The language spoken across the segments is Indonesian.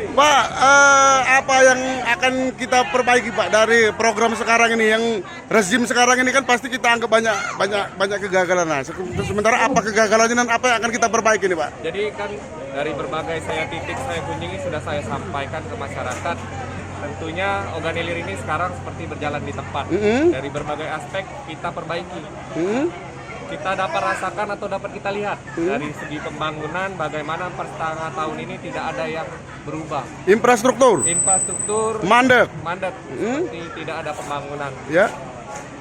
Pak, apa yang akan kita perbaiki Pak dari program sekarang ini? Yang rezim sekarang ini kan pasti kita anggap banyak kegagalan. Nah, sementara apa kegagalannya dan apa yang akan kita perbaiki nih Pak? Jadi kan dari berbagai titik saya kunjungi sudah saya sampaikan ke masyarakat. Tentunya Oganilir ini sekarang seperti berjalan di tempat. Dari berbagai aspek kita perbaiki. Kita dapat rasakan atau dapat kita lihat dari segi pembangunan bagaimana per setengah tahun ini tidak ada yang berubah. Infrastruktur mandek, seperti tidak ada pembangunan. Ya.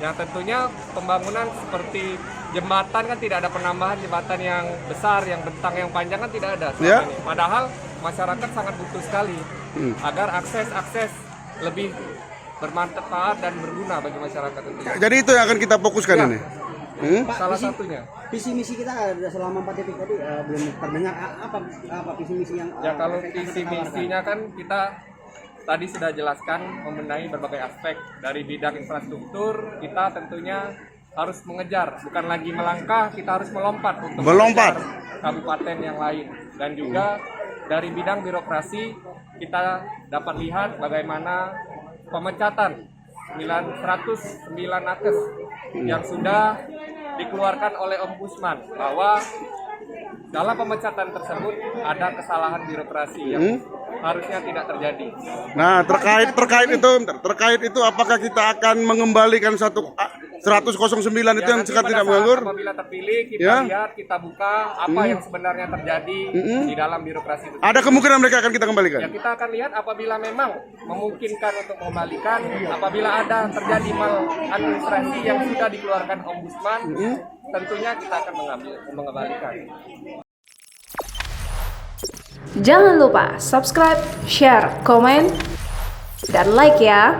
Yang tentunya pembangunan seperti jembatan kan tidak ada penambahan jembatan yang besar, yang bentang yang panjang kan tidak ada. Ya. Padahal masyarakat sangat butuh sekali agar akses lebih bermanfaat dan berguna bagi masyarakat tentunya. Jadi itu yang akan kita fokuskan Ya. ini. Pak, Salah satunya. visi misi kita selama 4 titik tadi belum terdengar apa visi misi yang Ya kalau visi misinya kan kita tadi sudah jelaskan membenahi berbagai aspek dari bidang infrastruktur. Kita tentunya harus mengejar, bukan lagi melangkah, kita harus melompat untuk mengejar kabupaten yang lain. Dan juga dari bidang birokrasi kita dapat lihat bagaimana pemecatan 109 nakes yang sudah dikeluarkan oleh Ombudsman, bahwa dalam pemecatan tersebut ada kesalahan birokrasi yang harusnya tidak terjadi. Nah, terkait itu apakah kita akan mengembalikan 109 itu yang sekarang tidak menganggur? Apabila terpilih, kita lihat, kita buka apa yang sebenarnya terjadi di dalam birokrasi itu. Ada kemungkinan mereka akan kita kembalikan? Ya, kita akan lihat apabila memang memungkinkan untuk mengembalikan, apabila ada terjadi maladministrasi yang sudah dikeluarkan Ombudsman, tentunya kita akan mengembalikan. Jangan lupa subscribe, share, komen, dan like ya.